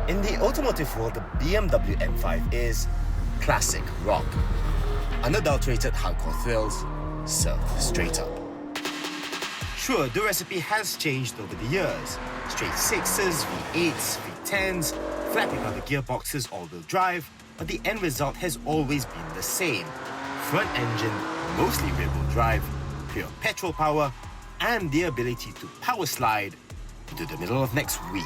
In the automotive world, the BMW M5 is classic rock. Unadulterated hardcore thrills, served straight up. Sure, the recipe has changed over the years. Straight 6s, V8s, V10s, flat recovered gearboxes, all-wheel drive, but the end result has always been the same. Front engine, mostly rear-wheel drive, pure petrol power, and the ability to power slide into the middle of next week.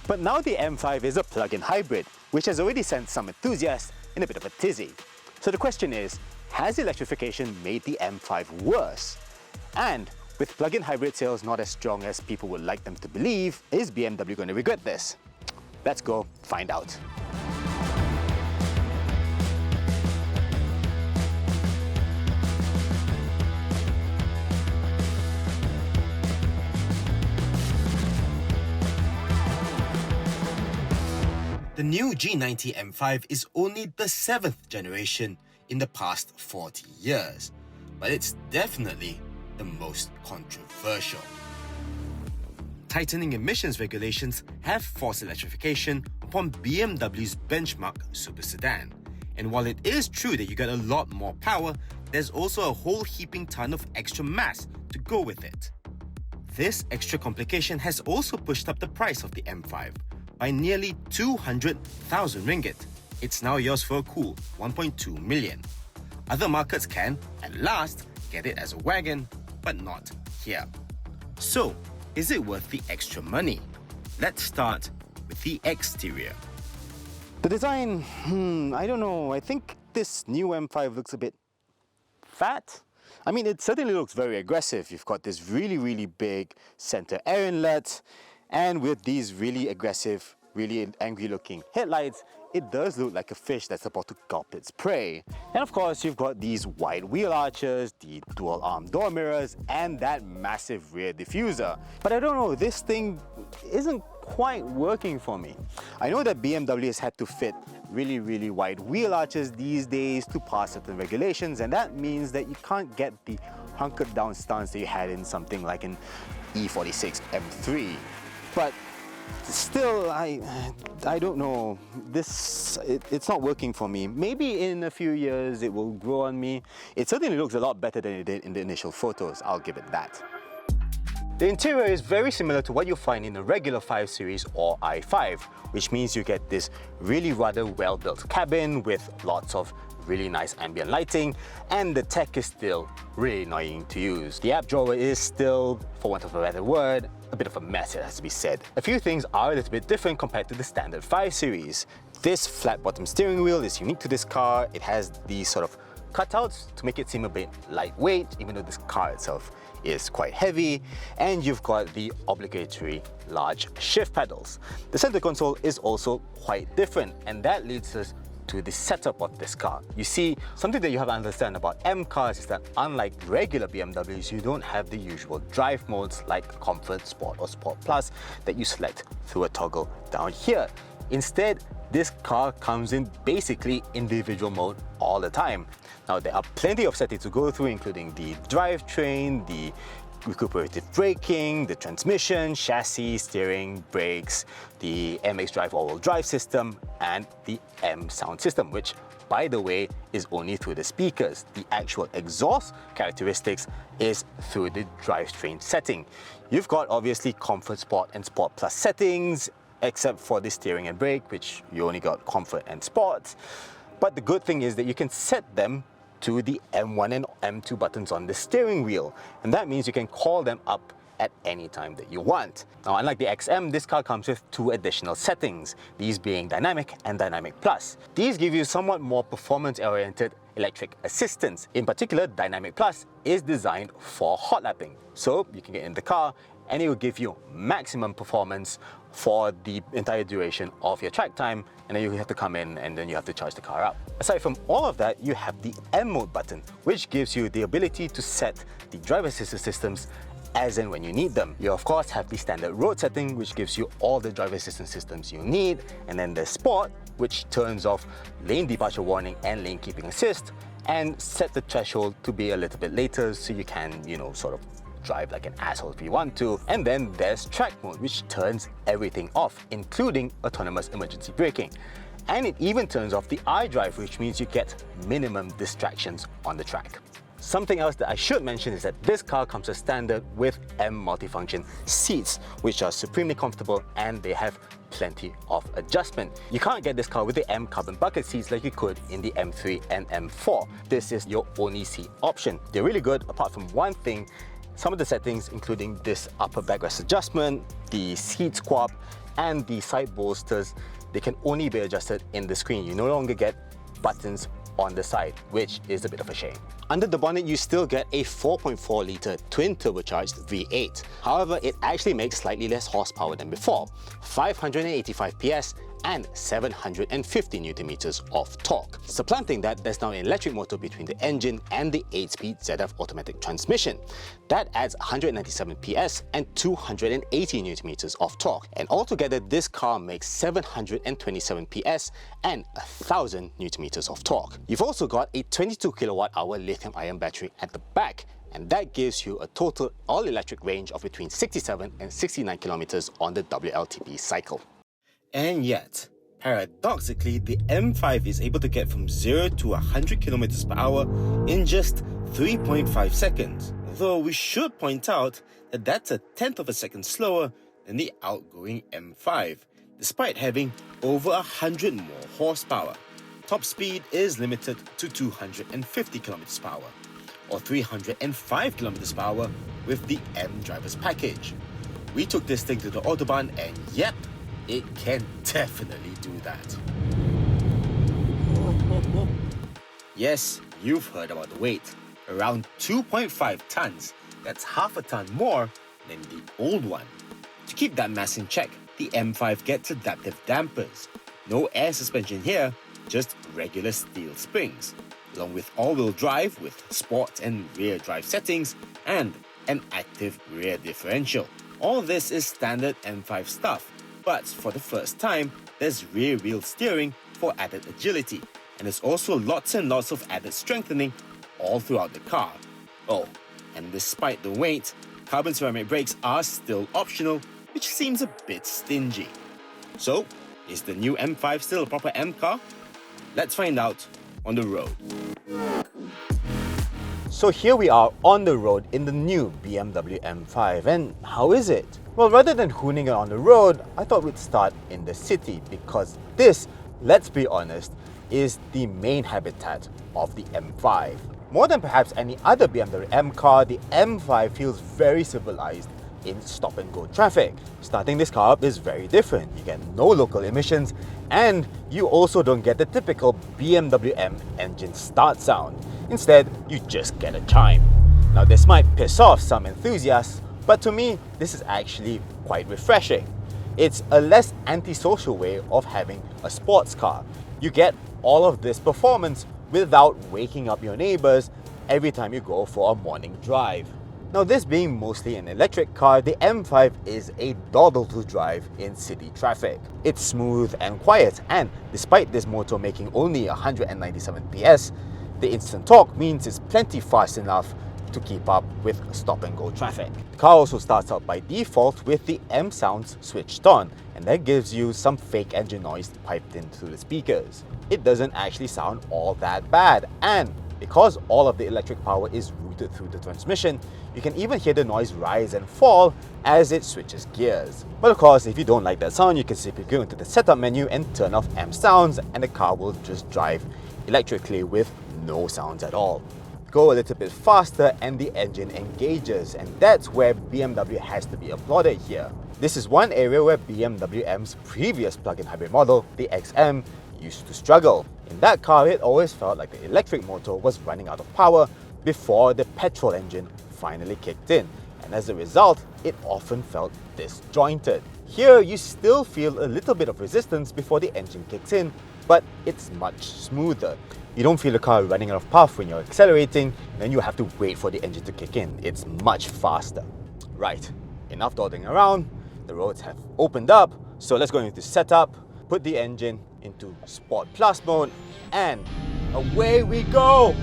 But now the M5 is a plug-in hybrid, which has already sent some enthusiasts in a bit of a tizzy. So the question is, has electrification made the M5 worse? And with plug-in hybrid sales not as strong as people would like them to believe, is BMW going to regret this? Let's go find out. The new G90 M5 is only the 7th generation in the past 40 years, but it's definitely the most controversial. Tightening emissions regulations have forced electrification upon BMW's benchmark super sedan. And while it is true that you get a lot more power, there's also a whole heaping ton of extra mass to go with it. This extra complication has also pushed up the price of the M5 by nearly 200,000 ringgit. It's now yours for a cool 1.2 million. Other markets can, at last, get it as a wagon, but not here. So, is it worth the extra money? Let's start with the exterior. The design, I don't know. I think this new M5 looks a bit fat. I mean, it certainly looks very aggressive. You've got this really big center air inlet, and with these really aggressive, really angry looking headlights, it does look like a fish that's about to gulp its prey. And of course, you've got these wide wheel arches, the dual arm door mirrors, and that massive rear diffuser. But I don't know, this thing isn't quite working for me. I know that BMW has had to fit really wide wheel arches these days to pass certain regulations, and that means that you can't get the hunkered down stance that you had in something like an E46 M3. But still, I don't know. It's not working for me. Maybe in a few years it will grow on me. It certainly looks a lot better than it did in the initial photos, I'll give it that. The interior is very similar to what you'll find in a regular 5 Series or i5, which means you get this really rather well-built cabin with lots of really nice ambient lighting, and the tech is still really annoying to use. The app drawer is still, for want of a better word, a bit of a mess, it has to be said. A few things are a little bit different compared to the standard 5 Series. This flat bottom steering wheel is unique to this car. It has these sort of cutouts to make it seem a bit lightweight, even though this car itself is quite heavy, and you've got the obligatory large shift pedals. The center console is also quite different, and that leads us to the setup of this car. You see, something that you have to understand about M cars is that unlike regular BMWs, you don't have the usual drive modes like Comfort, Sport or Sport Plus that you select through a toggle down here. Instead, this car comes in basically individual mode all the time. Now, there are plenty of settings to go through, including the drivetrain, the recuperative braking, the transmission, chassis, steering, brakes, the MX Drive all-wheel drive system, and the M sound system, which, by the way, is only through the speakers. The actual exhaust characteristics is through the drivetrain setting. You've got obviously Comfort, Sport, and Sport Plus settings, except for the steering and brake, which you only got Comfort and Sport. But the good thing is that you can set them to the M1 and M2 buttons on the steering wheel, and that means you can call them up at any time that you want. Now, unlike the XM, this car comes with 2 additional settings, these being Dynamic and Dynamic Plus. These give you somewhat more performance-oriented electric assistance. In particular, Dynamic Plus is designed for hot lapping, so you can get in the car and it will give you maximum performance for the entire duration of your track time, and then you have to come in and then you have to charge the car up. Aside from all of that, you have the M mode button, which gives you the ability to set the driver assistance systems as and when you need them. You of course have the standard road setting, which gives you all the driver assistance systems you need, and then the Sport, which turns off lane departure warning and lane keeping assist, and set the threshold to be a little bit later so you can, sort of drive like an asshole if you want to. And then there's track mode, which turns everything off, including autonomous emergency braking. And it even turns off the iDrive, which means you get minimum distractions on the track. Something else that I should mention is that this car comes as standard with M multifunction seats, which are supremely comfortable and they have plenty of adjustment. You can't get this car with the M carbon bucket seats like you could in the M3 and M4. This is your only seat option. They're really good apart from one thing. Some of the settings, including this upper backrest adjustment, the seat squab, and the side bolsters, they can only be adjusted in the screen. You no longer get buttons on the side, which is a bit of a shame. Under the bonnet, you still get a 4.4 litre twin turbocharged V8. However, it actually makes slightly less horsepower than before, 585 PS and 750 Nm of torque. Supplanting that, there's now an electric motor between the engine and the 8-speed ZF automatic transmission. That adds 197 PS and 280 Nm of torque. And altogether, this car makes 727 PS and 1000 Nm of torque. You've also got a 22 kWh lithium-ion battery at the back, and that gives you a total all-electric range of between 67 and 69 kilometers on the WLTP cycle. And yet, paradoxically, the M5 is able to get from 0 to 100 km per hour in just 3.5 seconds. Though we should point out that that's a tenth of a second slower than the outgoing M5, despite having over 100 more horsepower. Top speed is limited to 250 km per hour, or 305 km per hour with the M driver's package. We took this thing to the Autobahn and yep, it can definitely do that. Yes, you've heard about the weight. Around 2.5 tons. That's half a ton more than the old one. To keep that mass in check, the M5 gets adaptive dampers. No air suspension here, just regular steel springs, along with all-wheel drive with sport and rear drive settings and an active rear differential. All this is standard M5 stuff. But for the first time, there's rear wheel steering for added agility, and there's also lots and lots of added strengthening all throughout the car. Oh, and despite the weight, carbon ceramic brakes are still optional, which seems a bit stingy. So, is the new M5 still a proper M car? Let's find out on the road. So here we are on the road in the new BMW M5, and how is it? Well, rather than hooning it on the road, I thought we'd start in the city because this, let's be honest, is the main habitat of the M5. More than perhaps any other BMW M car, the M5 feels very civilized in stop-and-go traffic. Starting this car up is very different. You get no local emissions, and you also don't get the typical BMW M engine start sound. Instead, you just get a chime. Now, this might piss off some enthusiasts, but to me, this is actually quite refreshing. It's a less antisocial way of having a sports car. You get all of this performance without waking up your neighbors every time you go for a morning drive. Now, this being mostly an electric car, the M5 is a doddle to drive in city traffic. It's smooth and quiet, and despite this motor making only 197 PS, the instant torque means it's plenty fast enough to keep up with stop-and-go traffic. The car also starts out by default with the M sounds switched on, and that gives you some fake engine noise piped in through the speakers. It doesn't actually sound all that bad, and because all of the electric power is routed through the transmission, you can even hear the noise rise and fall as it switches gears. But of course, if you don't like that sound, you can simply go into the setup menu and turn off M sounds, and the car will just drive electrically with no sounds at all. Go a little bit faster and the engine engages, and that's where BMW has to be applauded here. This is one area where BMW M's previous plug-in hybrid model, the XM, used to struggle. In that car, it always felt like the electric motor was running out of power before the petrol engine finally kicked in, and as a result, it often felt disjointed. Here, you still feel a little bit of resistance before the engine kicks in, but it's much smoother. You don't feel the car running out of puff when you're accelerating, and then you have to wait for the engine to kick in. It's much faster. Right, enough dawdling around. The roads have opened up, so let's go into setup, put the engine into Sport Plus mode, and away we go!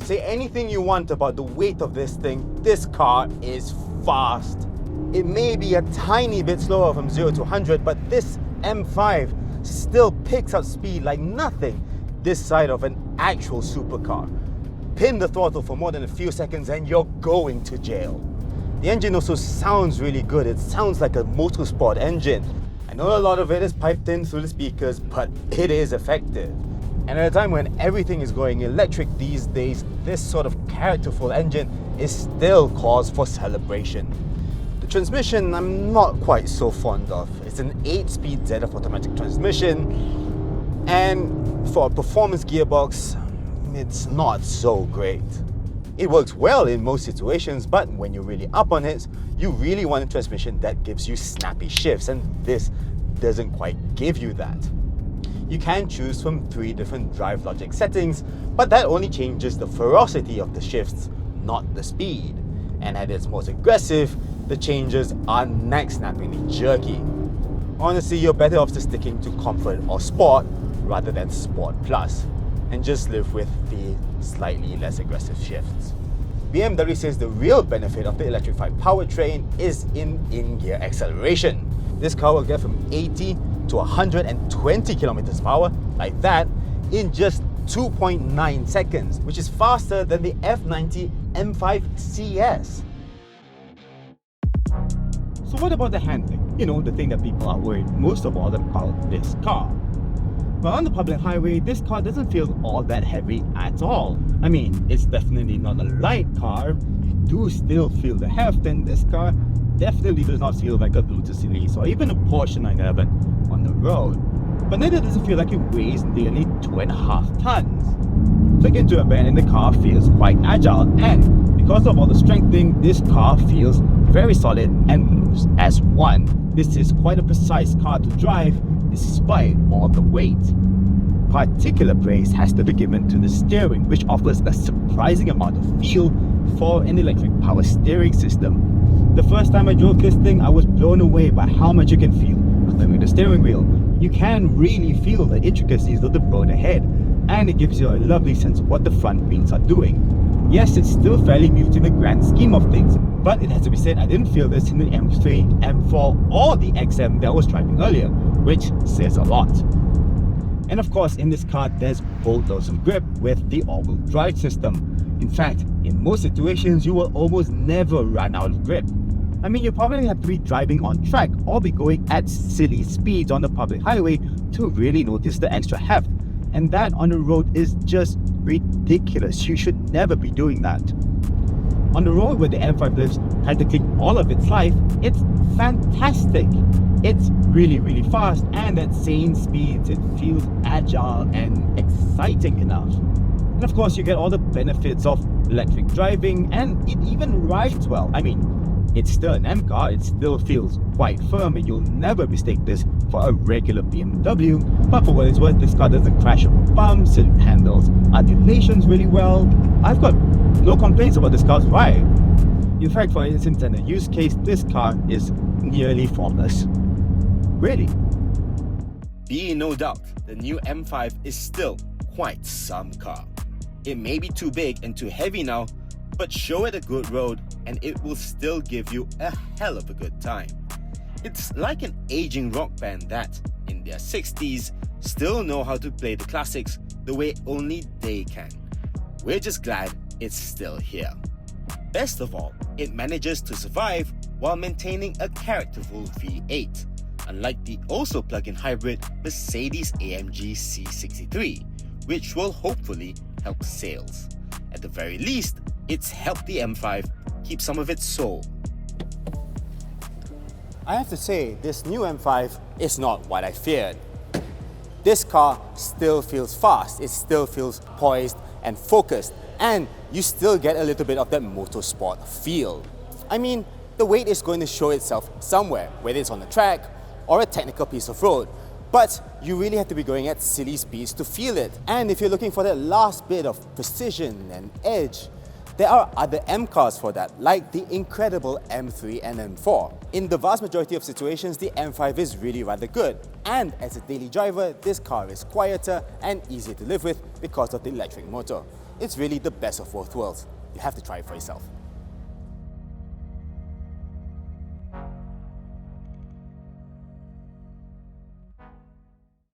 Say anything you want about the weight of this thing, this car is fast. It may be a tiny bit slower from 0 to 100, but this M5 still picks up speed like nothing this side of an actual supercar. Pin the throttle for more than a few seconds and you're going to jail. The engine also sounds really good. It sounds like a motorsport engine. I know a lot of it is piped in through the speakers, but it is effective. And at a time when everything is going electric these days, this sort of characterful engine is still cause for celebration. The transmission I'm not quite so fond of. It's an 8-speed ZF automatic transmission, and for a performance gearbox, it's not so great. It works well in most situations, but when you're really up on it, you really want a transmission that gives you snappy shifts, and this doesn't quite give you that. You can choose from 3 different drive logic settings, but that only changes the ferocity of the shifts, not the speed. And at its most aggressive, the changes are neck-snappingly jerky. Honestly, you're better off just sticking to comfort or sport rather than sport plus, and just live with the slightly less aggressive shifts. BMW says the real benefit of the electrified powertrain is in in-gear acceleration. This car will get from 80 to 120 kilometers per hour, like that, in just 2.9 seconds, which is faster than the F90 M5 CS. So what about the handling? You know, the thing that people are worried most of all about this car. But on the public highway, this car doesn't feel all that heavy at all. I mean, it's definitely not a light car. You do still feel the heft, and this car definitely does not feel like a Lotus Elise or even a Porsche 911 on the road. But neither does it feel like it weighs nearly 2.5 tons. Click into a bend and the car feels quite agile, and because of all the strengthening, this car feels very solid and moves as one. This is quite a precise car to drive despite all the weight. Particular praise has to be given to the steering, which offers a surprising amount of feel for an electric power steering system. The first time I drove this thing, I was blown away by how much you can feel with the steering wheel. You can really feel the intricacies of the road ahead, and it gives you a lovely sense of what the front wheels are doing. Yes, it's still fairly new to the grand scheme of things, but it has to be said I didn't feel this in the M3, M4 or the XM that I was driving earlier, which says a lot. And of course, in this car there's boatloads of grip with the all-wheel drive system. In fact, in most situations you will almost never run out of grip. I mean, you probably have to be driving on track or be going at silly speeds on the public highway to really notice the extra heft. And that on the road is just ridiculous. You should never be doing that. On the road where the M5 lives practically all of its life, it's fantastic. It's really, really fast, and at sane speeds it feels agile and exciting enough. And of course you get all the benefits of electric driving, and it even rides well. I mean, it's still an M car, it still feels quite firm, and you'll never mistake this for a regular BMW. But for what it's worth, this car doesn't crash over bumps, it handles undulations really well. I've got no complaints about this car's ride. In fact, for its intended use case, this car is nearly flawless. Really. Be in no doubt, the new M5 is still quite some car. It may be too big and too heavy now, but show it a good road and it will still give you a hell of a good time. It's like an aging rock band that, in their 60s, still know how to play the classics the way only they can. We're just glad it's still here. Best of all, it manages to survive while maintaining a characterful V8, unlike the also plug-in hybrid Mercedes-AMG C63, which will hopefully help sales. At the very least, it's helped the M5 keep some of its soul. I have to say, this new M5 is not what I feared. This car still feels fast, it still feels poised and focused, and you still get a little bit of that motorsport feel. I mean, the weight is going to show itself somewhere, whether it's on the track or a technical piece of road. But you really have to be going at silly speeds to feel it. And if you're looking for that last bit of precision and edge, there are other M cars for that, like the incredible M3 and M4. In the vast majority of situations, the M5 is really rather good. And as a daily driver, this car is quieter and easier to live with because of the electric motor. It's really the best of both worlds. You have to try it for yourself.